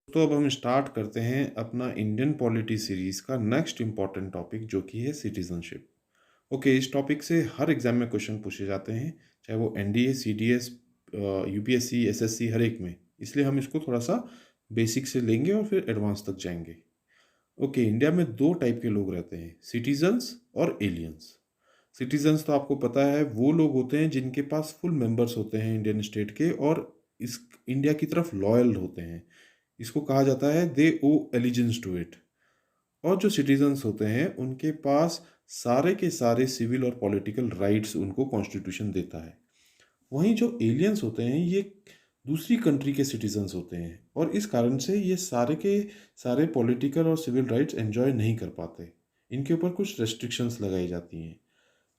तो अब हम स्टार्ट करते हैं अपना इंडियन पॉलिटी सीरीज का नेक्स्ट इम्पॉर्टेंट टॉपिक जो कि है सिटीजनशिप। ओके, इस टॉपिक से हर एग्जाम में क्वेश्चन पूछे जाते हैं, चाहे वो एनडीए, सीडीएस, यूपीएससी, एसएससी, हर एक में। इसलिए हम इसको थोड़ा सा बेसिक से लेंगे और फिर एडवांस तक जाएंगे। ओके, इंडिया में दो टाइप के लोग रहते हैं, सिटीजन्स और एलियंस। सिटीजन्स तो आपको पता है वो लोग होते हैं जिनके पास फुल मेंबर्स होते हैं इंडियन स्टेट के और इस इंडिया की तरफ लॉयल होते हैं। इसको कहा जाता है दे ओ एलिजेंस टू इट। और जो सिटीजन्स होते हैं उनके पास सारे के सारे सिविल और पॉलिटिकल राइट्स उनको कॉन्स्टिट्यूशन देता है। वहीं जो एलियंस होते हैं ये दूसरी कंट्री के सिटीजन्स होते हैं और इस कारण से ये सारे के सारे पॉलिटिकल और सिविल राइट्स एंजॉय नहीं कर पाते। इनके ऊपर कुछ रेस्ट्रिक्शंस लगाई जाती हैं।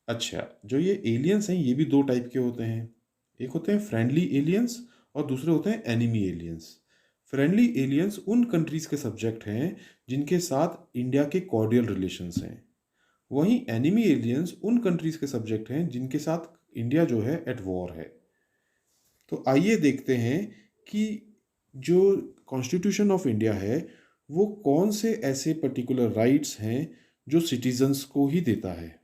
अच्छा, जो ये एलियंस हैं ये भी दो टाइप के होते हैं। एक होते हैं फ्रेंडली एलियंस और दूसरे होते हैं एनिमी एलियंस। फ्रेंडली एलियंस उन कंट्रीज के सब्जेक्ट हैं जिनके साथ इंडिया के कॉर्डियल रिलेशंस हैं। वहीं एनिमी एलियंस उन कंट्रीज के सब्जेक्ट हैं जिनके साथ इंडिया जो है एट वॉर है। तो आइए देखते हैं कि जो कॉन्स्टिट्यूशन ऑफ इंडिया है वो कौन से ऐसे पर्टिकुलर राइट्स हैं जो सिटीजन्स को ही देता है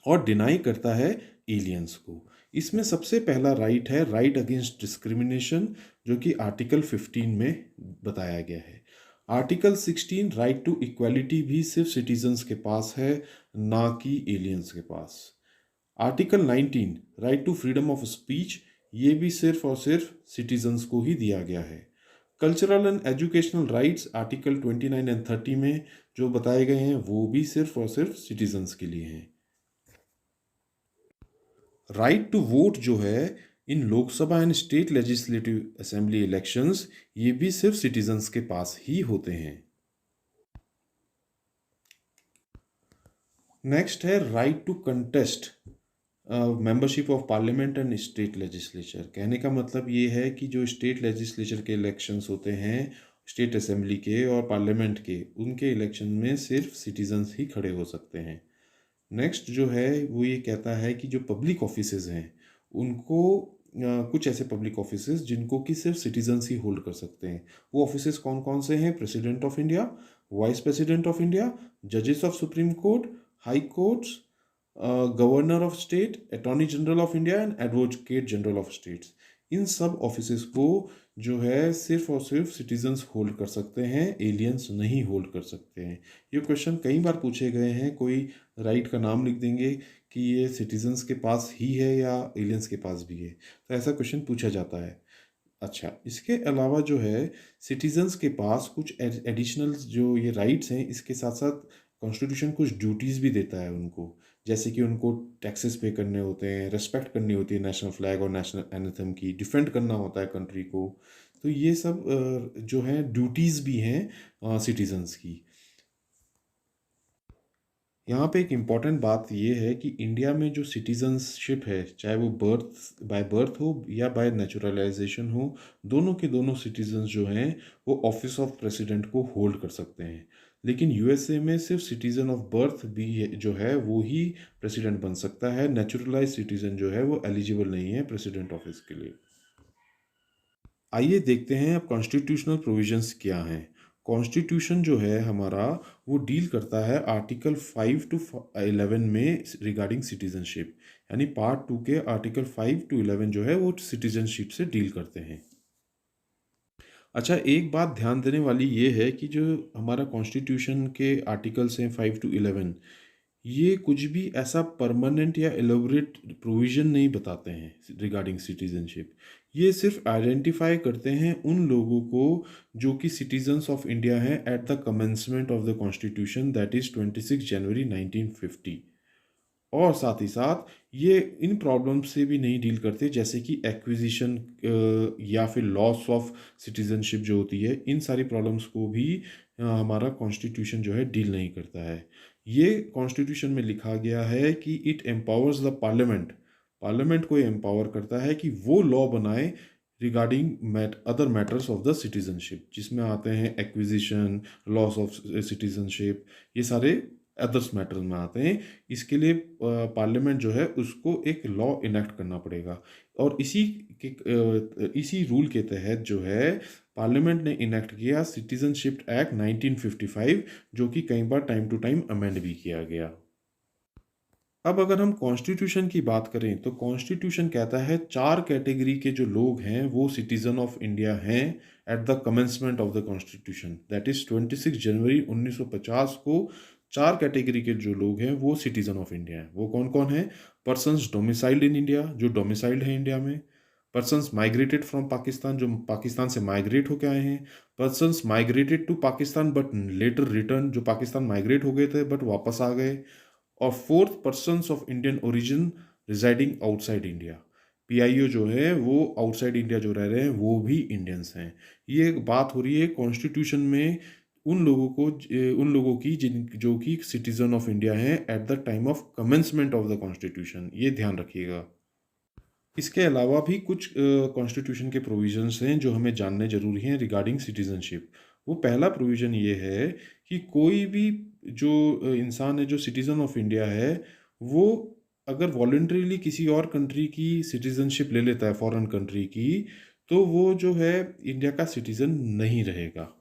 और डिनाई करता है एलियंस को। इसमें सबसे पहला राइट है राइट अगेंस्ट डिस्क्रिमिनेशन, जो कि आर्टिकल 15 में बताया गया है। आर्टिकल 16 राइट टू इक्वालिटी भी सिर्फ सिटीजन्स के पास है, ना कि एलियंस के पास। Article 19 right to freedom of speech, ये भी सिर्फ और सिर्फ सिटीजन्स को ही दिया गया है। Cultural and educational rights article 29 and 30 में जो बताए गए हैं वो भी सिर्फ और सिर्फ सिटीजन्स के लिए हैं। राइट टू वोट जो है in Lok Sabha and state legislative assembly elections, ये भी सिर्फ सिटीजन्स के पास ही होते हैं। नेक्स्ट है right to contest membership of parliament and state legislature. कहने का मतलब ये है कि जो स्टेट लेजिस्लेचर के इलेक्शंस होते हैं, स्टेट असेंबली के और पार्लियामेंट के, उनके इलेक्शन में सिर्फ सिटीजन्स ही खड़े हो सकते हैं। नेक्स्ट जो है वो ये कहता है कि जो पब्लिक ऑफिसेज हैं उनको कुछ ऐसे पब्लिक ऑफिसेज जिनको कि सिर्फ सिटीजन्स ही होल्ड कर सकते हैं। वो ऑफिसेज कौन कौन से हैं? President of India, vice president of India, जजेस of supreme court, high courts, governor of state, attorney general of India and advocate general of states. इन सब ऑफिसेज को जो है सिर्फ और सिर्फ सिटीजन्स होल्ड कर सकते हैं, एलियंस नहीं होल्ड कर सकते हैं। ये क्वेश्चन कई बार पूछे गए हैं। कोई राइट का नाम लिख देंगे कि ये सिटीजन्स के पास ही है या एलियंस के पास भी है, तो ऐसा क्वेश्चन पूछा जाता है। अच्छा, इसके अलावा जो है सिटीजन्स के पास कुछ एडिशनल जो ये राइट्स हैं, इसके साथ साथ कॉन्स्टिट्यूशन कुछ ड्यूटीज़ भी देता है उनको। जैसे कि उनको टैक्सेस पे करने होते हैं, रेस्पेक्ट करनी होती है नेशनल फ्लैग और नेशनल एंथम की, डिफेंड करना होता है कंट्री को। तो ये सब जो है ड्यूटीज़ भी हैं सिटीजन्स की। यहाँ पे एक इम्पॉर्टेंट बात ये है कि इंडिया में जो सिटीजनशिप है, चाहे वो बाय बर्थ हो या बाय नेचुरलाइजेशन हो, दोनों के दोनों सिटीजन्स जो हैं वो ऑफिस ऑफ प्रेसिडेंट को होल्ड कर सकते हैं। लेकिन यूएसए में सिर्फ सिटीजन ऑफ बर्थ भी जो है वो ही प्रेसिडेंट बन सकता है। नेचुरलाइज सिटीजन जो है वो एलिजिबल नहीं है प्रेसिडेंट ऑफिस के लिए। आइए देखते हैं अब कॉन्स्टिट्यूशनल प्रोविजंस क्या हैं। कॉन्स्टिट्यूशन जो है हमारा वो डील करता है आर्टिकल 5 टू 11 में रिगार्डिंग सिटीजनशिप, यानी पार्ट 2 के आर्टिकल 5 टू 11 जो है वो सिटीजनशिप से डील करते हैं। अच्छा, एक बात ध्यान देने वाली ये है कि जो हमारा कॉन्स्टिट्यूशन के आर्टिकल्स हैं 5 टू 11, ये कुछ भी ऐसा परमानेंट या एलोबरेट प्रोविज़न नहीं बताते हैं रिगार्डिंग सिटीजनशिप। ये सिर्फ आइडेंटिफाई करते हैं उन लोगों को जो कि सिटीजन्स ऑफ इंडिया हैं at the commencement of the constitution, that is 26 January 1950। और साथ ही साथ ये इन प्रॉब्लम से भी नहीं डील करते, जैसे कि एक्विजिशन या फिर लॉस ऑफ सिटीजनशिप जो होती है, इन सारी प्रॉब्लम्स को भी हमारा कॉन्स्टिट्यूशन जो है डील नहीं करता है। ये कॉन्स्टिट्यूशन में लिखा गया है कि it empowers the parliament, parliament को एम्पावर करता है कि वो लॉ बनाए regarding other matters of the citizenship, जिसमें आते हैं एक्विजिशन, लॉस ऑफ सिटीजनशिप, ये सारे अदर्स मैटर्स में आते हैं। इसके लिए पार्लियामेंट जो है उसको एक लॉ इनेक्ट करना पड़ेगा, और इसी रूल के तहत जो है पार्लियामेंट ने इनेक्ट किया सिटीजनशिप एक्ट 1955, जो कि कई बार टाइम टू टाइम अमेंड भी किया गया। अब अगर हम कॉन्स्टिट्यूशन की बात करें तो कॉन्स्टिट्यूशन कहता है चार कैटेगरी के जो लोग हैं वो सिटीजन ऑफ इंडिया हैं at the commencement of the constitution, that is 26 January 1950 को चार कैटेगरी के जो लोग हैं वो सिटीजन ऑफ इंडिया हैं। वो कौन कौन है? पर्सन्स डोमिसाइल्ड इन इंडिया, जो डोमिसाइल्ड है इंडिया में। पर्सन्स माइग्रेटेड फ्रॉम पाकिस्तान, जो पाकिस्तान से माइग्रेट होकर आए हैं। Persons migrated to Pakistan but later return, जो पाकिस्तान माइग्रेट हो गए थे बट वापस आ गए। और fourth, persons of Indian origin residing outside India. PIO जो है वो आउटसाइड इंडिया जो रह रहे हैं वो भी इंडियंस हैं। ये एक बात हो रही है कॉन्स्टिट्यूशन में उन लोगों की जिन जो कि सिटीजन ऑफ इंडिया हैं at the time of commencement of the constitution, ये ध्यान रखिएगा। इसके अलावा भी कुछ कॉन्स्टिट्यूशन के प्रोविजंस हैं जो हमें जानने जरूरी हैं रिगार्डिंग सिटीजनशिप। वो पहला प्रोविज़न ये है कि कोई भी जो इंसान है जो सिटीज़न ऑफ इंडिया है, वो अगर वॉलंटरीली किसी और कंट्री की सिटीज़नशिप ले लेता है, फॉरेन कंट्री की, तो वो जो है इंडिया का सिटीज़न नहीं रहेगा।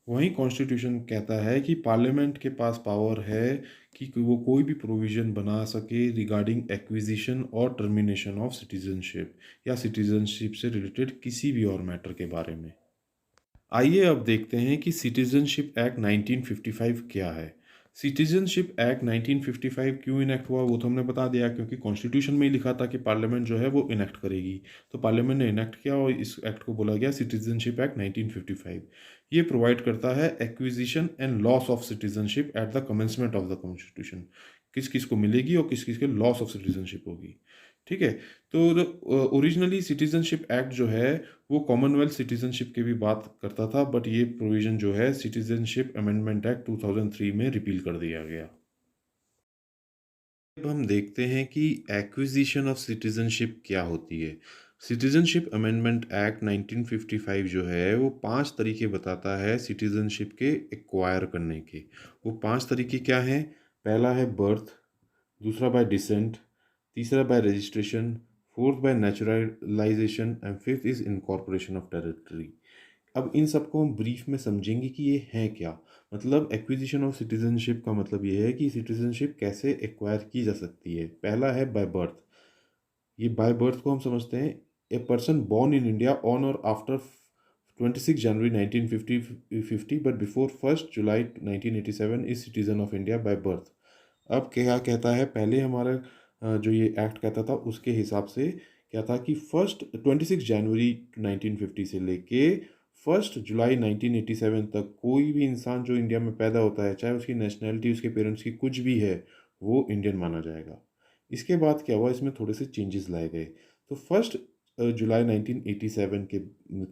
वहीं कॉन्स्टिट्यूशन कहता है कि पार्लियामेंट के पास पावर है कि वो कोई भी प्रोविज़न बना सके रिगार्डिंग एक्विजिशन और टर्मिनेशन ऑफ सिटीजनशिप, या सिटीजनशिप से रिलेटेड किसी भी और मैटर के बारे में। आइए अब देखते हैं कि सिटीजनशिप एक्ट 1955 क्या है। सिटीजनशिप एक्ट 1955 क्यों इनेक्ट हुआ वो तो हमने बता दिया, क्योंकि कॉन्स्टिट्यूशन में ही लिखा था कि पार्लियामेंट जो है वो इनेक्ट करेगी। तो पार्लियामेंट ने इनेक्ट किया और इस एक्ट को बोला गया सिटीजनशिप एक्ट 1955। ये प्रोवाइड करता है acquisition and loss of citizenship at the commencement of the constitution, किस किस को मिलेगी और किस किस के लॉस ऑफ सिटीजनशिप होगी। ठीक है। तो ओरिजिनली सिटीजनशिप एक्ट जो है वो कॉमनवेल्थ सिटीजनशिप की भी बात करता था, बट ये प्रोविज़न जो है सिटीजनशिप अमेंडमेंट एक्ट 2003 में रिपील कर दिया गया। अब हम देखते हैं कि एक्विजिशन ऑफ सिटीजनशिप क्या होती है। सिटीजनशिप अमेंडमेंट एक्ट 1955 जो है वो 5 तरीके बताता है सिटीजनशिप के एक्वायर करने के। वो 5 तरीके क्या हैं? पहला है बर्थ, दूसरा बाय डिसेंट, तीसरा bye registration, fourth bye naturalisation and fifth is incorporation of territory. अब इन सबको हम ब्रीफ में समझेंगे कि ये है क्या। मतलब एक्विजिशन ऑफ सिटीजनशिप का मतलब ये है कि सिटीजनशिप कैसे एक्वायर की जा सकती है। पहला है बाय बर्थ। ये बाय बर्थ को हम समझते हैं a person born in India on और after 26 January 1950 but before 1 July 1987 is citizen of India by birth. अब क्या कहता है, पहले हमारा जो ये एक्ट कहता था उसके हिसाब से क्या था कि 26 जनवरी 1950 से लेके 1 जुलाई 1987 तक कोई भी इंसान जो इंडिया में पैदा होता है, चाहे उसकी नेशनैलिटी उसके पेरेंट्स की कुछ भी है, वो इंडियन माना जाएगा। इसके बाद क्या हुआ, इसमें थोड़े से चेंजेस लाए गए। तो 1 जुलाई 1987 के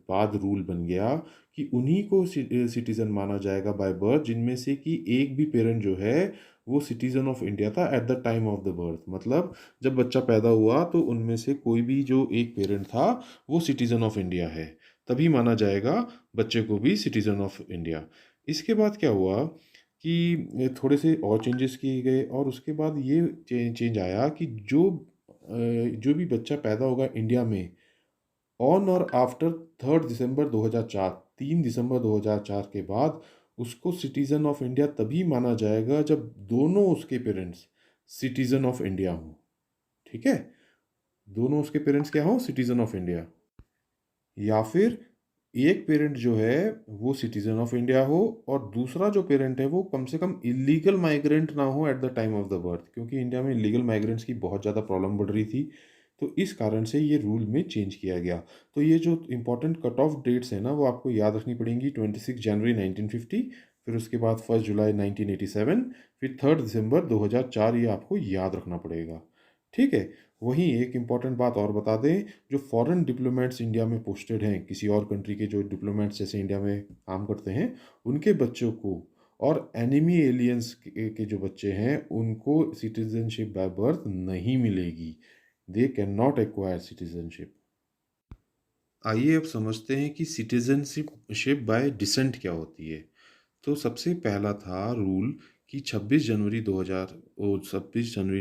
बाद रूल बन गया कि उन्हीं को सिटीज़न माना जाएगा बाय बर्थ जिनमें से कि एक भी पेरेंट जो है वो सिटीज़न ऑफ इंडिया था at the time of the birth. मतलब जब बच्चा पैदा हुआ तो उनमें से कोई भी जो एक पेरेंट था वो सिटीज़न ऑफ इंडिया है, तभी माना जाएगा बच्चे को भी सिटीज़न ऑफ इंडिया। इसके बाद क्या हुआ कि थोड़े से और चेंजेस किए गए, और उसके बाद ये चेंज आया कि जो भी बच्चा पैदा होगा इंडिया में ऑन और आफ्टर 3 दिसंबर 2004, 3 दिसंबर 2004 के बाद उसको सिटीज़न ऑफ इंडिया तभी माना जाएगा जब दोनों उसके पेरेंट्स सिटीज़न ऑफ इंडिया हों। ठीक है, दोनों उसके पेरेंट्स क्या हों? Citizen of India. या फिर एक पेरेंट जो है वो सिटीज़न ऑफ इंडिया हो और दूसरा जो पेरेंट है वो कम से कम इलीगल माइग्रेंट ना हो at the time of the birth, क्योंकि इंडिया में इलीगल माइग्रेंट्स की बहुत ज़्यादा प्रॉब्लम बढ़ रही थी। तो इस कारण से ये रूल में चेंज किया गया। तो ये जो इंपॉर्टेंट कट ऑफ डेट्स हैं ना वो आपको याद रखनी पड़ेंगी। 26 जनवरी 1950, फिर उसके बाद 1 जुलाई 1987, फिर 3 दिसंबर 2004, ये आपको याद रखना पड़ेगा। ठीक है। वहीं एक इम्पॉर्टेंट बात और बता दें, जो फॉरेन डिप्लोमेट्स इंडिया में पोस्टेड हैं, किसी और कंट्री के जो डिप्लोमेट्स जैसे इंडिया में काम करते हैं, उनके बच्चों को और एनिमी एलियंस के जो बच्चे हैं उनको सिटीजनशिप बाय बर्थ नहीं मिलेगी। They can not acquire citizenship. आइए अब समझते हैं कि सिटीजनशिप बाय डिसेंट क्या होती है। तो सबसे पहला था रूल कि 26 जनवरी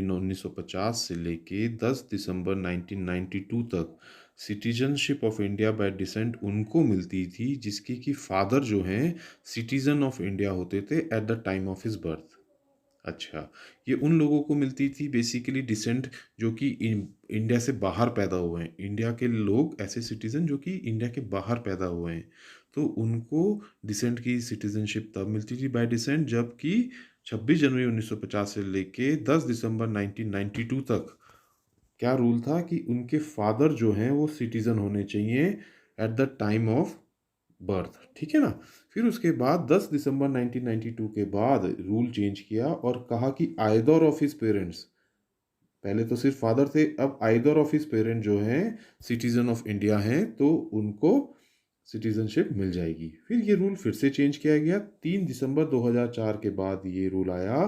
1950 से लेके 10 दिसंबर 1992 तक citizenship of India bye decent उनको मिलती थी जिसके कि फादर जो हैं सिटीजन ऑफ इंडिया होते थे at the time of his birth. अच्छा, ये उन लोगों को मिलती थी बेसिकली डिसेंट जो कि इंडिया से बाहर पैदा हुए हैं। इंडिया के लोग ऐसे सिटीज़न जो कि इंडिया के बाहर पैदा हुए हैं, तो उनको डिसेंट की सिटीज़नशिप तब मिलती थी बाय डिसेंट जबकि 26 जनवरी 1950 से लेके 10 दिसंबर 1992 तक क्या रूल था कि उनके फादर जो हैं वो सिटीज़न होने चाहिए at the time of birth, ठीक है ना? फिर उसके बाद 10 दिसंबर 1992 के बाद रूल चेंज किया और कहा कि आइदर ऑफ हिज पेरेंट्स, पहले तो सिर्फ फादर थे, अब आइदर ऑफ हिज पेरेंट जो हैं सिटीजन ऑफ इंडिया हैं तो उनको सिटीजनशिप मिल जाएगी। फिर ये रूल फिर से चेंज किया गया 3 दिसंबर 2004 के बाद ये रूल आया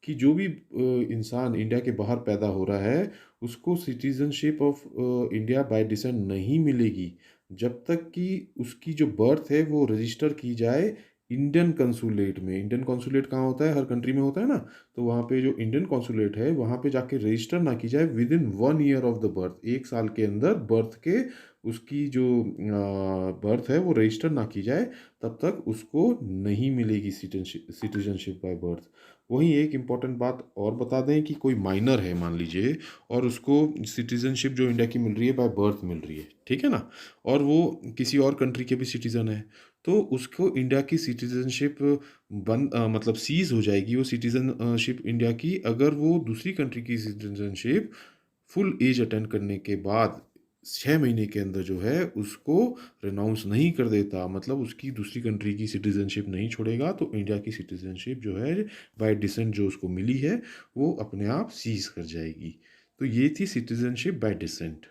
कि जो भी इंसान इंडिया के बाहर पैदा हो रहा है उसको citizenship of India bye decent नहीं मिलेगी जब तक कि उसकी जो बर्थ है वो रजिस्टर की जाए इंडियन कंसुलेट में। इंडियन कंसुलेट कहाँ होता है? हर कंट्री में होता है ना। तो वहाँ पे जो इंडियन कंसुलेट है वहाँ पे जाके रजिस्टर ना की जाए with in 1 year of the birth, 1 साल के अंदर बर्थ के उसकी जो बर्थ है वो रजिस्टर ना की जाए तब तक उसको नहीं मिलेगी सिटीजनशिप बाय बर्थ। वहीं एक इम्पॉर्टेंट बात और बता दें कि कोई माइनर है मान लीजिए और उसको सिटीजनशिप जो इंडिया की मिल रही है बाय बर्थ मिल रही है, ठीक है ना? और वो किसी और कंट्री के भी सिटीज़न है, तो उसको इंडिया की सिटीजनशिप मतलब सीज़ हो जाएगी वो सिटीजनशिप इंडिया की अगर वो दूसरी कंट्री की सिटीजनशिप फुल एज अटेंड करने के बाद 6 महीने के अंदर जो है उसको रिनाउंस नहीं कर देता, मतलब उसकी दूसरी कंट्री की सिटीजनशिप नहीं छोड़ेगा तो इंडिया की सिटीजनशिप जो है बाय डिसेंट जो उसको मिली है वो अपने आप सीज कर जाएगी। तो ये थी सिटीजनशिप बाय डिसेंट।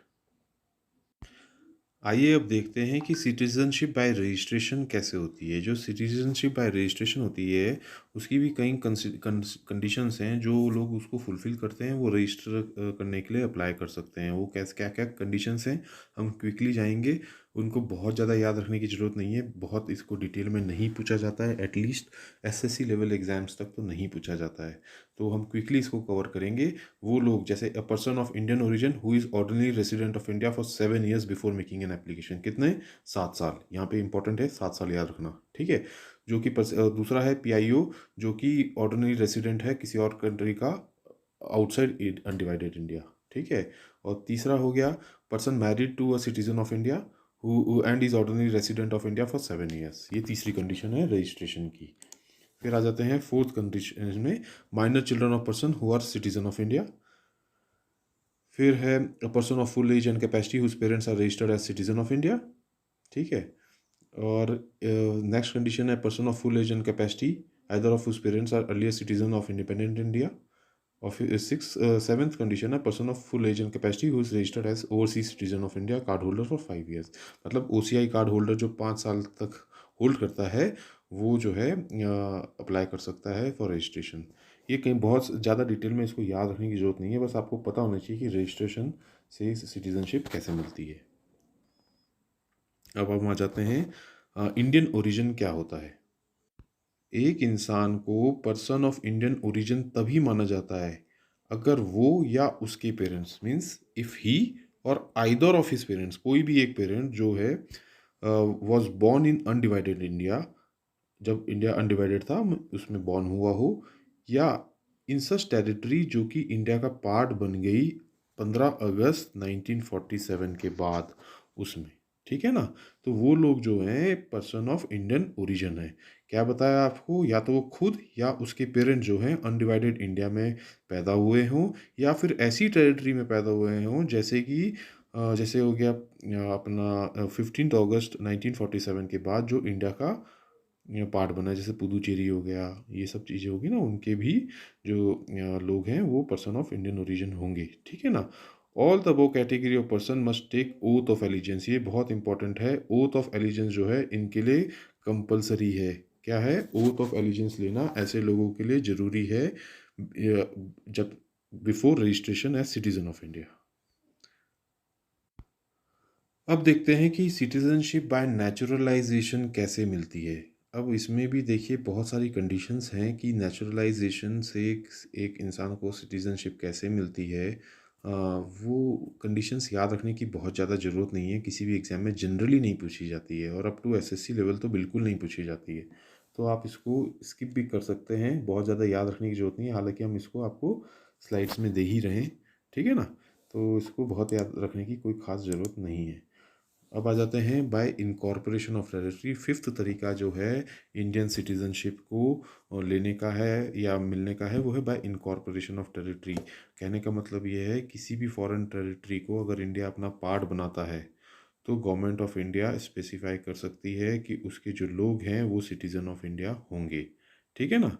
आइए अब देखते हैं कि सिटीजनशिप बाय रजिस्ट्रेशन कैसे होती है। जो सिटीजनशिप बाय रजिस्ट्रेशन होती है उसकी भी कई कंडीशंस हैं, जो लोग उसको फुलफ़िल करते हैं वो रजिस्टर करने के लिए अप्लाई कर सकते हैं। वो कैसे क्या-क्या कंडीशंस हैं हम क्विकली जाएँगे। उनको बहुत ज़्यादा याद रखने की ज़रूरत नहीं है, बहुत इसको डिटेल में नहीं पूछा जाता है, एटलीस्ट एसएससी लेवल एग्ज़ाम्स तक तो नहीं पूछा जाता है। तो हम क्विकली इसको कवर करेंगे। वो लोग जैसे अ person of Indian origin who is ordinary resident of India for 7 years before making an application. कितने? 7 साल। यहाँ पे इंपॉर्टेंट है 7 साल याद रखना, ठीक है? जो कि दूसरा है पीआईओ जो कि ऑर्डिनरी रेसिडेंट है किसी और कंट्री का आउटसाइड अनडिवाइडेड इंडिया, ठीक है? और तीसरा हो गया person married to a citizen of India who and is ordinary resident of India for 7 years. ये तीसरी कंडीशन है रजिस्ट्रेशन की। फिर आ जाते हैं फोर्थ कंडीशन में, minor children of person who are citizen of India. फिर है a person of full age and capacity whose parents are registered as citizen of India, ठीक है? और नेक्स्ट कंडीशन है person of full age and capacity either of whose parents are earlier citizen of independent India. और फिर seventh condition है person of full age and capacity who is registered as overseas citizen of India card holder for 5 years. मतलब OCI card holder जो 5 साल तक hold करता है वो जो है अप्लाई कर सकता है फॉर रजिस्ट्रेशन। ये कहीं बहुत ज़्यादा डिटेल में इसको याद रखने की ज़रूरत नहीं है, बस आपको पता होना चाहिए कि रजिस्ट्रेशन से सिटीजनशिप कैसे मिलती है। अब हम आ जाते हैं इंडियन ओरिजिन क्या होता है। एक इंसान को पर्सन ऑफ इंडियन ओरिजिन तभी माना जाता है अगर वो या उसके पेरेंट्स मीन्स इफ ही और आइदर ऑफ हिज पेरेंट्स, कोई भी एक पेरेंट जो है was born in undivided India, जब इंडिया अनडिवाइडेड था उसमें बॉर्न हुआ हो, या इन सच टेरिटरी जो कि इंडिया का पार्ट बन गई 15 अगस्त 1947 के बाद उसमें, ठीक है ना? तो वो लोग जो हैं पर्सन ऑफ इंडियन ओरिजिन है। क्या बताया आपको, या तो वो खुद या उसके पेरेंट जो हैं अनडिवाइडेड इंडिया में पैदा हुए हों या फिर ऐसी टेरिटरी में पैदा हुए हों जैसे कि जैसे हो गया अपना 15 अगस्त 1947 के बाद जो इंडिया का पार्ट बना है, जैसे पुदुचेरी हो गया, ये सब चीज़ें होगी ना, उनके भी जो लोग हैं वो पर्सन ऑफ इंडियन ओरिजिन होंगे, ठीक है ना? All the above category of person must take oath of allegiance. ये बहुत इंपॉर्टेंट है। ओथ ऑफ एलिजेंस जो है इनके लिए कंपलसरी है। क्या है? ओथ ऑफ एलिजेंस लेना ऐसे लोगों के लिए ज़रूरी है जब before registration as citizen of India. अब देखते हैं कि सिटीजनशिप बाय नेचुरलाइजेशन कैसे मिलती है। अब इसमें भी देखिए बहुत सारी कंडीशंस हैं कि नेचुरलाइजेशन से एक इंसान को सिटीज़नशिप कैसे मिलती है। वो कंडीशंस याद रखने की बहुत ज़्यादा ज़रूरत नहीं है, किसी भी एग्ज़ाम में जनरली नहीं पूछी जाती है और अप टू एसएससी लेवल तो बिल्कुल नहीं पूछी जाती है। तो आप इसको स्किप भी कर सकते हैं, बहुत ज़्यादा याद रखने की ज़रूरत नहीं है, हालाँकि हम इसको आपको स्लाइड्स में दे ही रहे हैं, ठीक है ना? तो इसको बहुत याद रखने की कोई ख़ास ज़रूरत नहीं है। अब आ जाते हैं bye incorporation of territory. Fifth तरीका जो है इंडियन सिटीजनशिप को लेने का है या मिलने का है, वो है बाय इनकॉर्पोरेशन ऑफ टेरिटरी। कहने का मतलब ये है किसी भी फॉरेन टेरिटरी को अगर इंडिया अपना पार्ट बनाता है तो गवर्नमेंट ऑफ इंडिया स्पेसिफाई कर सकती है कि उसके जो लोग हैं वो सिटीज़न ऑफ इंडिया होंगे, ठीक है ना?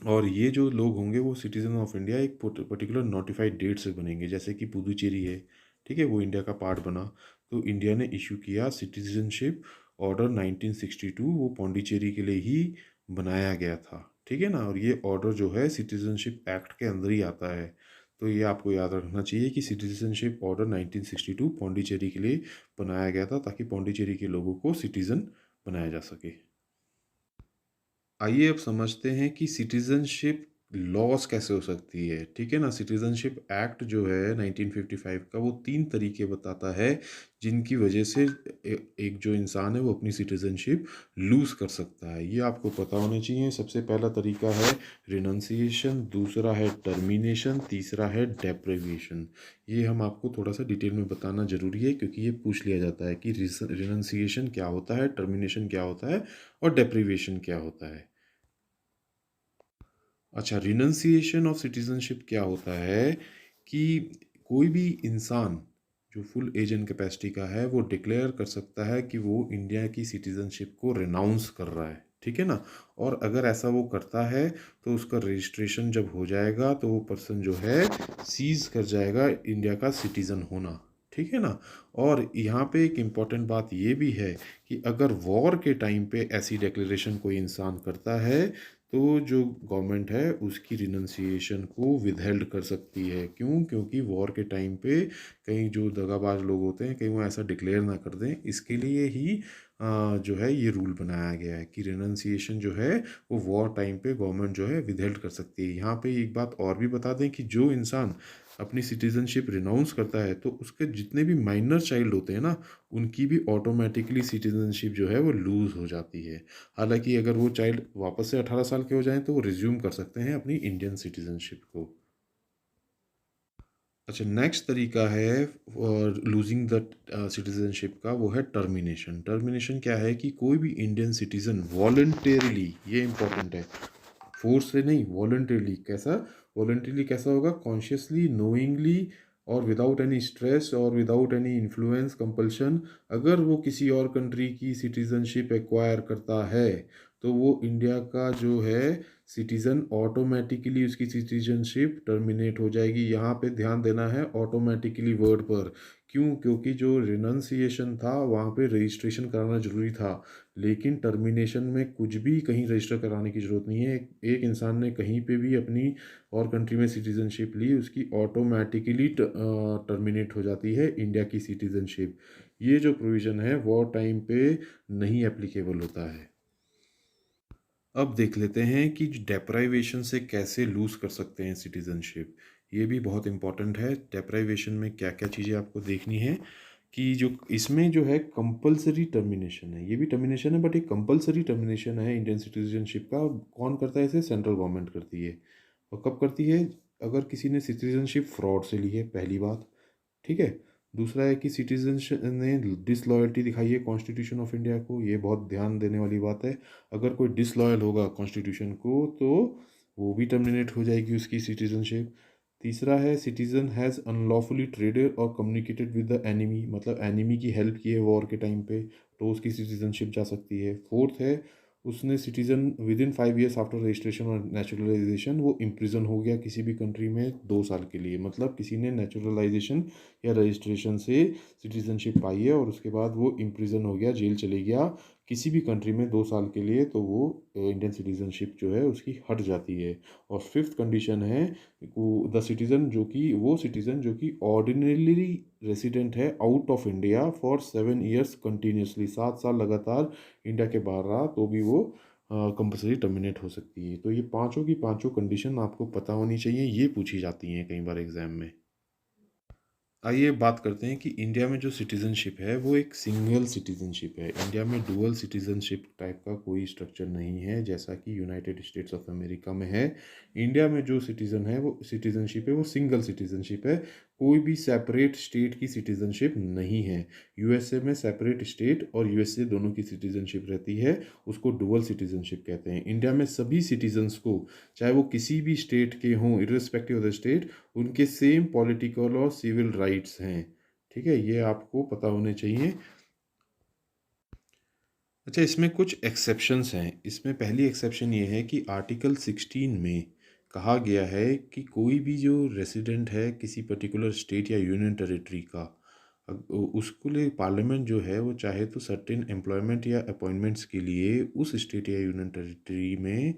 और ये जो लोग होंगे वो सिटीज़न ऑफ इंडिया एक पर्टिकुलर नोटिफाइड डेट से बनेंगे, जैसे कि पुदुचेरी है, ठीक है, वो इंडिया का पार्ट बना तो इंडिया ने इशू किया सिटीजनशिप ऑर्डर 1962, वो पौंडीचेरी के लिए ही बनाया गया था, ठीक है ना? और ये ऑर्डर जो है सिटीजनशिप एक्ट के अंदर ही आता है। तो ये आपको याद रखना चाहिए कि सिटीजनशिप ऑर्डर 1962 पौंडीचेरी के लिए बनाया गया था ताकि पौंडीचेरी के लोगों को सिटीज़न बनाया जा सके। आइए अब समझते हैं कि सिटीजनशिप लॉस कैसे हो सकती है, ठीक है ना? सिटीजनशिप एक्ट जो है 1955 का, वो 3 तरीके बताता है जिनकी वजह से एक जो इंसान है वो अपनी सिटीजनशिप लूज़ कर सकता है। ये आपको पता होना चाहिए। सबसे पहला तरीका है रिनंसिएशन, दूसरा है टर्मिनेशन, तीसरा है डेप्रिविएशन। ये हम आपको थोड़ा सा डिटेल में बताना ज़रूरी है क्योंकि ये पूछ लिया जाता है कि रिनंसिएशन क्या होता है, टर्मिनेशन क्या होता है और डेप्रिविएशन क्या होता है। अच्छा, रिनंसिएशन ऑफ सिटीजनशिप क्या होता है कि कोई भी इंसान जो फुल एज एंड कैपेसिटी का है वो डिक्लेयर कर सकता है कि वो इंडिया की सिटीजनशिप को रिनाउंस कर रहा है, ठीक है ना? और अगर ऐसा वो करता है तो उसका रजिस्ट्रेशन जब हो जाएगा तो वो पर्सन जो है सीज कर जाएगा इंडिया का सिटीज़न होना, ठीक है ना? और यहाँ पे एक इम्पॉर्टेंट बात ये भी है कि अगर वॉर के टाइम पे ऐसी डिक्लेरेशन कोई इंसान करता है तो जो गवर्नमेंट है उसकी रिनंसिएशन को विदहेल्ड कर सकती है। क्यों? क्योंकि वॉर के टाइम पे कहीं जो दगाबाज लोग होते हैं कहीं वो ऐसा डिक्लेयर ना कर दें, इसके लिए ही जो है ये रूल बनाया गया है कि रिनंसिएशन जो है वो वॉर टाइम पे गवर्नमेंट जो है विदहेल्ड कर सकती है। यहाँ पे एक बात और भी बता दें कि जो इंसान अपनी सिटीजनशिप रिनाउंस करता है तो उसके जितने भी माइनर चाइल्ड होते हैं ना, उनकी भी ऑटोमेटिकली सिटीजनशिप जो है वो लूज़ हो जाती है। हालांकि अगर वो चाइल्ड वापस से 18 साल के हो जाएं तो वो रिज्यूम कर सकते हैं अपनी इंडियन सिटीजनशिप को। अच्छा, नेक्स्ट तरीका है लूजिंग द सिटीजनशिप का, वो है टर्मिनेशन। टर्मिनेशन क्या है कि कोई भी इंडियन सिटीजन वॉलंटेरली, ये इंपॉर्टेंट है, फोर्स से नहीं, वॉलंटरली। कैसा? वॉलंटरली कैसा होगा? कॉन्शियसली, नोइंगली और विदाउट एनी स्ट्रेस और विदाउट एनी इन्फ्लुएंस कंपल्शन अगर वो किसी और कंट्री की सिटीजनशिप एक्वायर करता है तो वो इंडिया का जो है सिटीज़न, ऑटोमेटिकली उसकी सिटीजनशिप टर्मिनेट हो जाएगी। यहाँ पे ध्यान देना है ऑटोमेटिकली वर्ड पर। क्यों? क्योंकि जो रिनंसिएशन था वहाँ पे रजिस्ट्रेशन कराना ज़रूरी था, लेकिन टर्मिनेशन में कुछ भी कहीं रजिस्टर कराने की ज़रूरत नहीं है। एक इंसान ने कहीं पे भी अपनी और कंट्री में सिटीजनशिप ली, उसकी ऑटोमेटिकली टर्मिनेट हो जाती है इंडिया की सिटीजनशिप। ये जो प्रोविज़न है वॉर टाइम पे नहीं एप्लीकेबल होता है। अब देख लेते हैं कि डेप्राइवेशन से कैसे लूज़ कर सकते हैं सिटीजनशिप। ये भी बहुत इंपॉर्टेंट है। डेप्राइवेशन में क्या क्या चीज़ें आपको देखनी है कि जो इसमें जो है कंपलसरी टर्मिनेशन है, ये भी टर्मिनेशन है बट एक कंपलसरी टर्मिनेशन है इंडियन सिटीजनशिप का। कौन करता है इसे? सेंट्रल गवर्नमेंट करती है। और कब करती है? अगर किसी ने सिटीजनशिप फ्रॉड से ली है, पहली बात, ठीक है। दूसरा है कि सिटीजन ने डिसलॉयल्टी दिखाई है कॉन्स्टिट्यूशन ऑफ इंडिया को, ये बहुत ध्यान देने वाली बात है। अगर कोई डिसलॉयल होगा कॉन्स्टिट्यूशन को तो वो भी टर्मिनेट हो जाएगी उसकी सिटीजनशिप। तीसरा है सिटीजन हैज़ अनलॉफुली ट्रेडेड और कम्युनिकेटेड विद द एनिमी, मतलब एनिमी की हेल्प की है वॉर के टाइम पे, तो उसकी सिटीजनशिप जा सकती है। फोर्थ है उसने citizen with in 5 years after registration और नेचुरलाइजेशन वो इम्प्रिजन हो गया किसी भी कंट्री में 2 साल के लिए, मतलब किसी ने नेचुरलाइजेशन या रजिस्ट्रेशन से सिटीज़नशिप पाई है और उसके बाद वो इम्प्रिजन हो गया, जेल चले गया किसी भी कंट्री में 2 साल के लिए, तो वो इंडियन सिटीजनशिप जो है उसकी हट जाती है। और फिफ्थ कंडीशन है द सिटीजन वो सिटीजन जो कि ऑर्डिनरी रेसिडेंट है out of India for 7 years continuously, 7 साल लगातार इंडिया के बाहर रहा तो भी वो कंपल्सरी टर्मिनेट हो सकती है। तो ये पांचों की पांचों कंडीशन आपको पता होनी चाहिए, ये पूछी जाती हैं कई बार एग्जाम में। आइए बात करते हैं कि इंडिया में जो सिटीज़नशिप है वो एक सिंगल सिटीज़नशिप है। इंडिया में डुअल सिटीज़नशिप टाइप का कोई स्ट्रक्चर नहीं है जैसा कि यूनाइटेड स्टेट्स ऑफ अमेरिका में है। इंडिया में जो सिटीज़न है वो सिटीज़नशिप है वो सिंगल सिटीज़नशिप है, कोई भी सेपरेट स्टेट की सिटीज़नशिप नहीं है। यूएसए में सेपरेट स्टेट और यूएसए दोनों की सिटीज़नशिप रहती है, उसको डुअल सिटीज़नशिप कहते हैं। इंडिया में सभी सिटीजन्स को, चाहे वो किसी भी स्टेट के हों, इर्रिस्पेक्टिव ऑफ द स्टेट, उनके सेम पॉलिटिकल और सिविल राइट्स हैं। ठीक है, ये आपको पता होने चाहिए। अच्छा, इसमें कुछ एक्सेप्शंस हैं। इसमें पहली एक्सेप्शन ये है कि आर्टिकल 16 में कहा गया है कि कोई भी जो रेसिडेंट है किसी पर्टिकुलर स्टेट या यूनियन टेरिटरी का, उसको लिए पार्लियामेंट जो है वो चाहे तो सर्टेन एम्प्लॉयमेंट या अपॉइंटमेंट्स के लिए उस स्टेट या यूनियन टेरिटरी में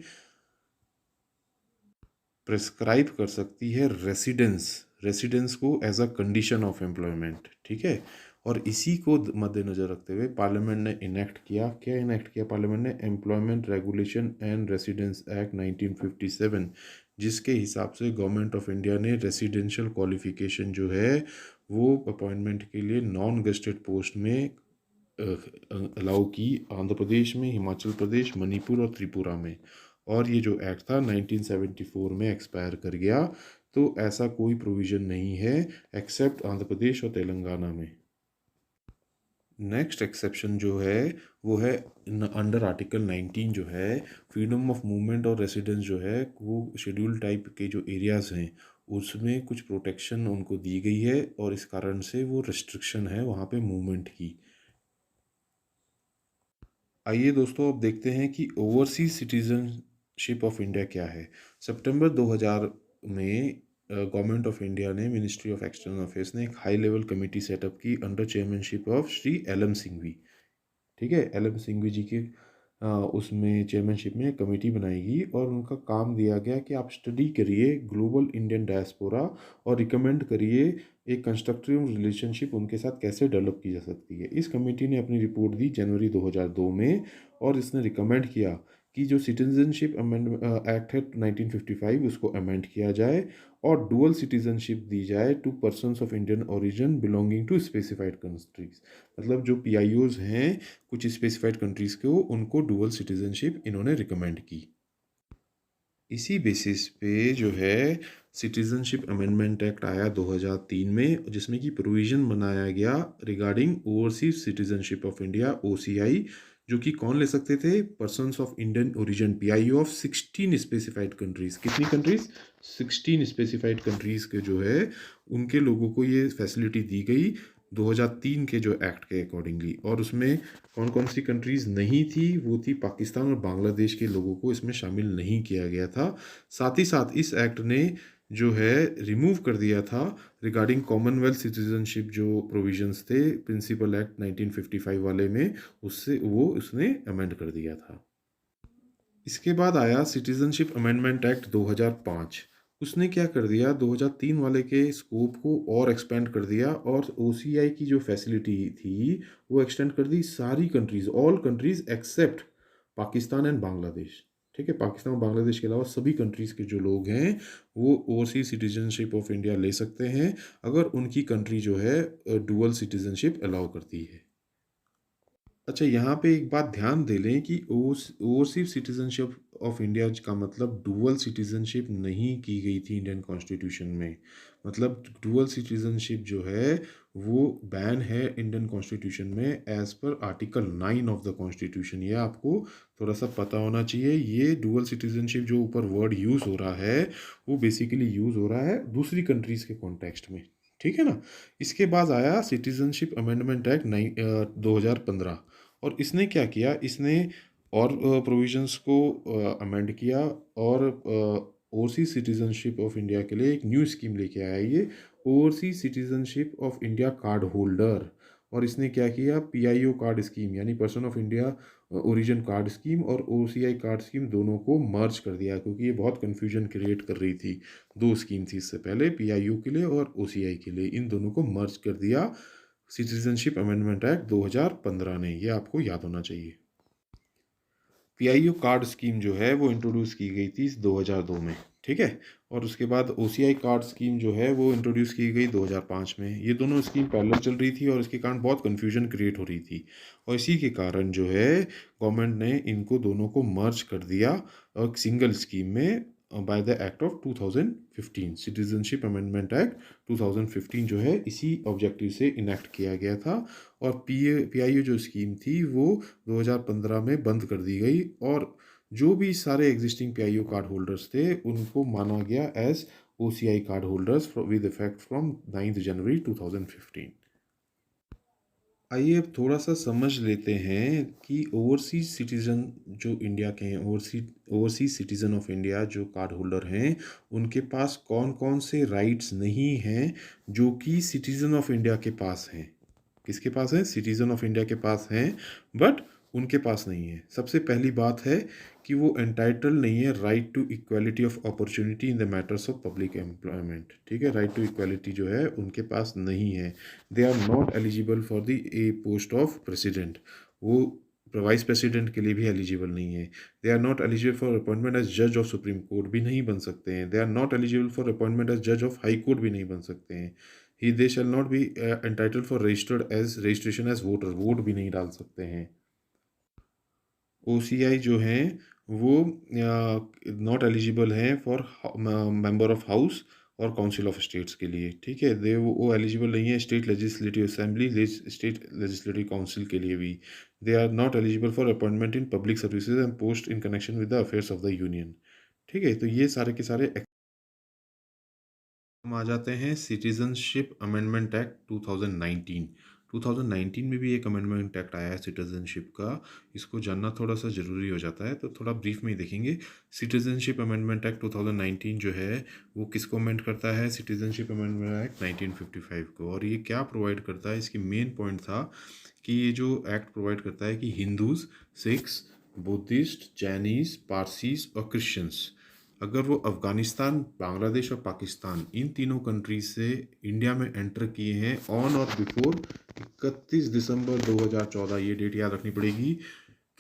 प्रेस्क्राइब कर सकती है रेसिडेंस रेसिडेंस को as a condition of employment. ठीक है, और इसी को मद्देनज़र रखते हुए पार्लियामेंट ने इनेक्ट किया पार्लियामेंट ने employment regulation and residence act 1957, जिसके हिसाब से गवर्नमेंट ऑफ इंडिया ने रेसिडेंशियल क्वालिफिकेशन जो है वो अपॉइंटमेंट के लिए नॉन गेस्टेड पोस्ट में अलाउ की, आंध्र प्रदेश में, हिमाचल प्रदेश, मणिपुर और त्रिपुरा में। और ये जो एक्ट था 1974 में एक्सपायर कर गया, तो ऐसा कोई प्रोविज़न नहीं है एक्सेप्ट आंध्र प्रदेश और तेलंगाना में। नेक्स्ट एक्सेप्शन जो है वो है अंडर आर्टिकल 19 जो है फ्रीडम ऑफ मूवमेंट और रेसिडेंस जो है वो शेड्यूल टाइप के जो एरियाज़ हैं उसमें कुछ प्रोटेक्शन उनको दी गई है, और इस कारण से वो रिस्ट्रिक्शन है वहाँ पे मूवमेंट की। आइए दोस्तों, अब देखते हैं कि ओवरसीज सिटीजनशिप ऑफ इंडिया क्या है। सितंबर 2000 में गवर्नमेंट ऑफ इंडिया ने, मिनिस्ट्री ऑफ एक्सटर्नल अफेयर्स ने एक हाई लेवल कमेटी सेटअप की under chairmanship of Shri L M Singhvi. ठीक है, एल एम सिंघवी जी के उसमें चेयरमैनशिप में कमेटी बनाएगी और उनका काम दिया गया कि आप स्टडी करिए ग्लोबल इंडियन डायस्पोरा और रिकमेंड करिए एक कंस्ट्रक्टिव रिलेशनशिप उनके साथ कैसे डेवलप की जा सकती है। इस कमेटी ने अपनी रिपोर्ट दी जनवरी 2002 में, और इसने रिकमेंड किया कि जो सिटीजनशिप अमेंडमेंट एक्ट है 1955 उसको अमेंड किया जाए और डुअल सिटीजनशिप दी जाए to persons of Indian origin belonging to specified countries. मतलब जो पीआईओज हैं कुछ स्पेसिफाइड कंट्रीज़ को, उनको डुअल सिटीजनशिप इन्होंने रिकमेंड की। इसी बेसिस पे जो है सिटीजनशिप अमेंडमेंट एक्ट आया 2003 में, जिसमें कि प्रोविज़न बनाया गया regarding overseas citizenship of India, OCI, जो कि कौन ले सकते थे, persons of Indian origin, PIO of 16 specified countries. कितनी कंट्रीज़? 16 स्पेसिफाइड कंट्रीज़ के जो है उनके लोगों को ये फैसिलिटी दी गई 2003 के जो एक्ट के अकॉर्डिंगली। और उसमें कौन कौन सी कंट्रीज़ नहीं थी, वो थी पाकिस्तान और बांग्लादेश के लोगों को इसमें शामिल नहीं किया गया था। साथ ही साथ इस एक्ट ने जो है रिमूव कर दिया था रिगार्डिंग कॉमनवेल्थ सिटीजनशिप जो प्रोविजंस थे प्रिंसिपल एक्ट 1955 वाले में, उससे वो उसने अमेंड कर दिया था। इसके बाद आया सिटीजनशिप अमेंडमेंट एक्ट 2005। उसने क्या कर दिया, 2003 वाले के स्कोप को और एक्सपेंड कर दिया और ओसीआई की जो फैसिलिटी थी वो एक्सटेंड कर दी सारी countries, all countries except Pakistan and Bangladesh. ठीक है, पाकिस्तान और बांग्लादेश के अलावा सभी कंट्रीज़ के जो लोग हैं वो ओवरसीज सिटीजनशिप ऑफ इंडिया ले सकते हैं अगर उनकी कंट्री जो है डुअल सिटीजनशिप अलाउ करती है। अच्छा, यहाँ पे एक बात ध्यान दे लें कि ओवरसीज सिटीजनशिप ऑफ इंडिया का मतलब डुअल सिटीजनशिप नहीं की गई थी इंडियन कॉन्स्टिट्यूशन में। मतलब डुअल सिटीजनशिप जो है वो बैन है इंडियन कॉन्स्टिट्यूशन में एज पर आर्टिकल 9 ऑफ द कॉन्स्टिट्यूशन। ये आपको थोड़ा सा पता होना चाहिए। ये डुअल सिटीजनशिप जो ऊपर वर्ड यूज़ हो रहा है वो बेसिकली यूज़ हो रहा है दूसरी कंट्रीज़ के कॉन्टेक्स्ट में। ठीक है ना। इसके बाद आया सिटीजनशिप अमेंडमेंट एक्ट 2015, और इसने क्या किया, इसने और प्रोविजंस को अमेंड किया और ओवरसीज सिटीजनशिप ऑफ इंडिया के लिए एक न्यू स्कीम लेके आया। ये overseas citizenship of India card holder, और इसने क्या किया, पीआईओ कार्ड स्कीम यानी person of India origin card scheme और ओसीआई कार्ड स्कीम दोनों को मर्ज कर दिया, क्योंकि ये बहुत कन्फ्यूजन क्रिएट कर रही थी। दो स्कीम थी इससे पहले, पीआईओ के लिए और ओसीआई के लिए, इन दोनों को मर्ज कर दिया सिटीजनशिप अमेंडमेंट एक्ट 2015 ने, ये आपको याद होना चाहिए। पीआईओ कार्ड स्कीम जो है वो इंट्रोड्यूस की गई थी 2002 में, ठीक है। और उसके बाद ओसीआई कार्ड स्कीम जो है वो इंट्रोड्यूस की गई 2005 में। ये दोनों स्कीम पैरेलल चल रही थी और इसके कारण बहुत कन्फ्यूजन क्रिएट हो रही थी, और इसी के कारण जो है गवर्नमेंट ने इनको दोनों को मर्ज कर दिया और सिंगल स्कीम में by the act of 2015, citizenship amendment act 2015 जो है इसी ऑब्जेक्टिव से इनेक्ट किया गया था। और पीआईओ जो स्कीम थी वो 2015 में बंद कर दी गई, और जो भी सारे एग्जिस्टिंग पीआईओ कार्ड होल्डर्स थे उनको माना गया as OCI card holders with effect from 9 January 2015। आइए अब थोड़ा सा समझ लेते हैं कि ओवरसीज सिटीज़न जो इंडिया के हैं, ओवरसीज सिटीज़न ऑफ इंडिया जो कार्ड होल्डर हैं, उनके पास कौन कौन से राइट्स नहीं हैं जो कि सिटीज़न ऑफ इंडिया के पास हैं। किसके पास है, सिटीज़न ऑफ इंडिया के पास हैं, बट उनके पास नहीं है। सबसे पहली बात है कि वो एंटाइटल नहीं है right to equality of opportunity in the matters of public employment, ठीक है। राइट टू इक्वालिटी जो है उनके पास नहीं है। They are not eligible for the a post of president, वो वाइस प्रेसिडेंट के लिए भी एलिजिबल नहीं है। They are not eligible for appointment as जज ऑफ सुप्रीम कोर्ट, भी नहीं बन सकते हैं। They are not eligible for appointment as जज ऑफ हाई कोर्ट, भी नहीं बन सकते हैं। He they shall not be entitle for registration as voter, vote भी नहीं डाल सकते हैं। ओसीआई जो हैं वो नॉट एलिजिबल हैं फॉर मेंबर ऑफ हाउस और काउंसिल ऑफ स्टेट्स के लिए, ठीक है। दे वो एलिजिबल नहीं है state legislative assembly, state legislative council के लिए भी। They are not eligible for appointment in public services and post in connection with the affairs of the union, ठीक है। तो ये सारे के सारे हम आ जाते हैं सिटीजनशिप अमेंडमेंट एक्ट 2019। 2019 में भी एक अमेंडमेंट एक्ट आया है सिटीजनशिप का, इसको जानना थोड़ा सा ज़रूरी हो जाता है, तो थोड़ा ब्रीफ में ही देखेंगे। सिटीजनशिप अमेंडमेंट एक्ट 2019 जो है वो किसको अमेंड करता है, सिटीजनशिप अमेंडमेंट एक्ट 1955 को। और ये क्या प्रोवाइड करता है, इसकी मेन पॉइंट था कि ये जो एक्ट प्रोवाइड करता है कि Hindus, Sikhs, Buddhist, Chinese, Parsis और क्रिश्चियंस अगर वो अफ़गानिस्तान, बांग्लादेश और पाकिस्तान इन तीनों कंट्रीज से इंडिया में एंटर किए हैं ऑन और बिफोर 31 दिसंबर 2014, ये डेट याद रखनी पड़ेगी,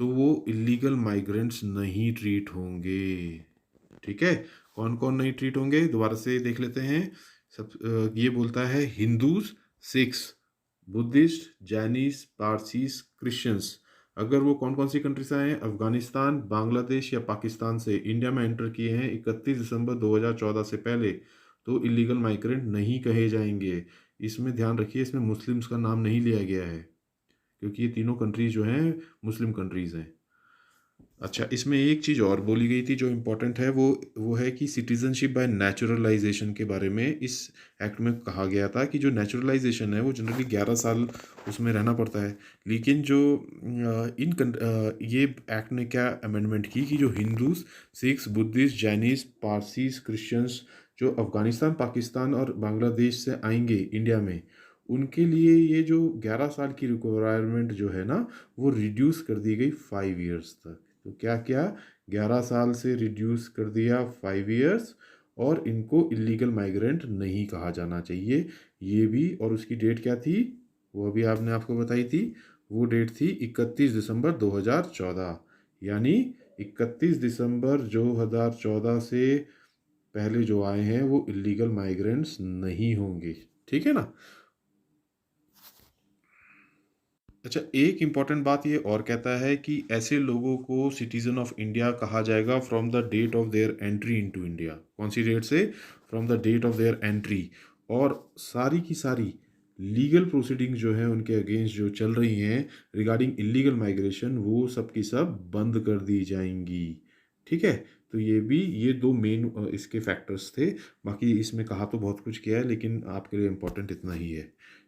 तो वो इलीगल माइग्रेंट्स नहीं ट्रीट होंगे, ठीक है। कौन कौन नहीं ट्रीट होंगे, दोबारा से देख लेते हैं। ये बोलता है हिंदूज, सिख्स, बुद्धिस्ट, जैनीस, पारसीस, क्रिश्चियंस अगर वो कौन कौन सी कंट्री से आए हैं, अफगानिस्तान, बांग्लादेश या पाकिस्तान से इंडिया में एंटर किए हैं 31 दिसंबर 2014 से पहले, तो इलीगल माइग्रेंट नहीं कहे जाएंगे। इसमें ध्यान रखिए, इसमें मुस्लिम्स का नाम नहीं लिया गया है, क्योंकि ये तीनों कंट्रीज जो हैं मुस्लिम कंट्रीज़ हैं। अच्छा, इसमें एक चीज़ और बोली गई थी जो इम्पोर्टेंट है, वो है कि सिटीज़नशिप बाय नेचुरलाइजेशन के बारे में इस एक्ट में कहा गया था कि जो नेचुरलाइजेशन है वो जनरली 11 साल उसमें रहना पड़ता है। लेकिन जो ये एक्ट ने क्या अमेंडमेंट की कि जो हिंदूज, सिख्स, बुद्धिस्ट, जैनीज, पारसीज, क्रिश्चियंस जो अफ़गानिस्तान, पाकिस्तान और बांग्लादेश से आएंगे इंडिया में, उनके लिए ये जो 11 साल की रिक्वायरमेंट जो है ना, वो रिड्यूस कर दी गई 5 ईयर्स तक। तो क्या क्या, 11 साल से रिड्यूस कर दिया 5 ईयर्स, और इनको इलीगल माइग्रेंट नहीं कहा जाना चाहिए, ये भी। और उसकी डेट क्या थी, वो अभी आपने आपको बताई थी, वो डेट थी 31 दिसंबर 2014, यानी 31 दिसंबर 2014 से पहले जो आए हैं वो इलीगल माइग्रेंट्स नहीं होंगे, ठीक है ना। अच्छा, एक इम्पॉर्टेंट बात ये और कहता है कि ऐसे लोगों को सिटीजन ऑफ इंडिया कहा जाएगा from the date of their entry into India. कौन सी डेट से, from the date of their entry. और सारी की सारी लीगल प्रोसीडिंग जो है उनके अगेंस्ट जो चल रही हैं रिगार्डिंग इलीगल माइग्रेशन, वो सब की सब बंद कर दी जाएंगी, ठीक है। तो ये दो मेन इसके फैक्टर्स थे। बाकी इसमें कहा तो बहुत कुछ किया है, लेकिन आपके लिए इम्पोर्टेंट इतना ही है,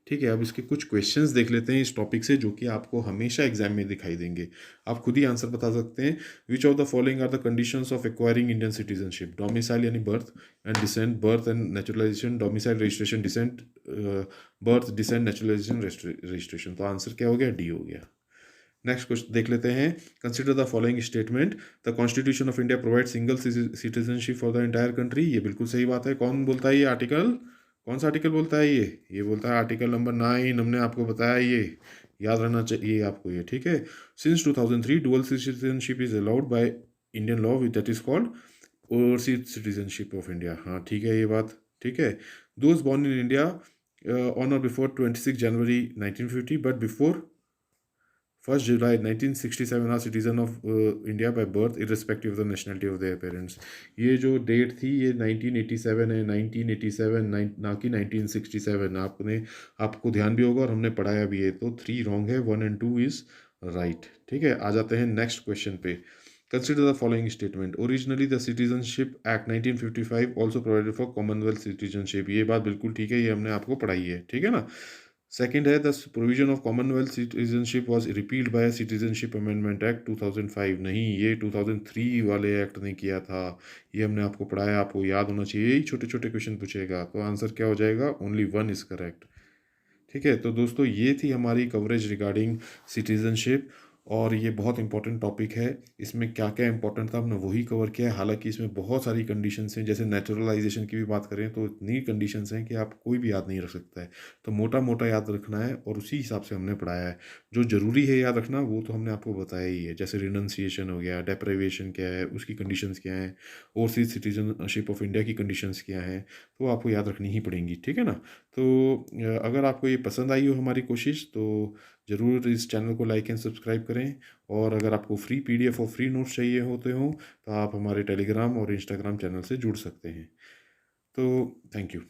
ठीक है, अब इसके कुछ क्वेश्चंस देख लेते हैं इस टॉपिक से, जो कि आपको हमेशा एग्जाम में दिखाई देंगे। आप खुद ही आंसर बता सकते हैं। Which of the following are the conditions of acquiring Indian citizenship? Domicile यानी birth and descent, birth and naturalization, domicile registration, descent, birth, descent, naturalization, registration. तो आंसर क्या हो गया? डी हो गया। नेक्स्ट क्वेश्चन देख लेते हैं। Consider the following statement. The constitution of India provide single citizenship for the entire country. ये बिल्कुल सही बात है। कौन बोलता है ये आर्टिकल? कौन सा आर्टिकल बोलता है ये बोलता है आर्टिकल नंबर 9। हमने आपको बताया, ये याद रहना चाहिए आपको ये, ठीक है। Since 2003 dual citizenship is allowed by Indian law, that is called overseas citizenship of India. हाँ ठीक है, ये बात ठीक है। Those born in India on और before 26 January 1950 but before 1 July 1967 are citizen of India by birth irrespective of the nationality of their parents। ये जो डेट थी ये 1987 है। 1987 ना कि 1967। आपको ध्यान भी होगा और हमने पढ़ाया भी है। तो 3 रॉन्ग है, 1 और 2 इज राइट। ठीक है, आ जाते हैं नेक्स्ट क्वेश्चन पे। Consider the following statement. Originally the citizenship act 1955 also provided for Commonwealth citizenship. ये बात बिल्कुल ठीक है, ये हमने आपको पढ़ाई है, ठीक है ना। सेकेंड है, the provision of commonwealth citizenship was repealed by citizenship amendment act 2005। नहीं, ये 2003 वाले एक्ट ने किया था। ये हमने आपको पढ़ाया, आपको याद होना चाहिए। यही छोटे छोटे क्वेश्चन पूछेगा, तो आंसर क्या हो जाएगा? Only 1 is correct. ठीक है, तो दोस्तों ये थी हमारी कवरेज रिगार्डिंग सिटीजनशिप, और ये बहुत इंपॉर्टेंट टॉपिक है। इसमें क्या क्या इंपॉर्टेंट था हमने वही कवर किया है। हालांकि इसमें बहुत सारी कंडीशंस हैं, जैसे नेचुरलाइजेशन की भी बात करें तो इतनी कंडीशंस हैं कि आप कोई भी याद नहीं रख सकता है। तो मोटा मोटा याद रखना है और उसी हिसाब से हमने पढ़ाया है। जो ज़रूरी है याद रखना वो तो हमने आपको बताया ही है, जैसे रिनंसिएशन हो गया, डेप्रिवेशन क्या है, उसकी कंडीशंस क्या हैं, ओवरसीज सिटीजनशिप ऑफ इंडिया की कंडीशंस क्या हैं, तो आपको याद रखनी ही पड़ेंगी। ठीक है ना। तो अगर आपको ये पसंद आई हो हमारी कोशिश, तो ज़रूर इस चैनल को लाइक एंड सब्सक्राइब करें। और अगर आपको फ्री पीडीएफ और फ्री नोट्स चाहिए होते हो तो आप हमारे टेलीग्राम और इंस्टाग्राम चैनल से जुड़ सकते हैं। तो थैंक यू।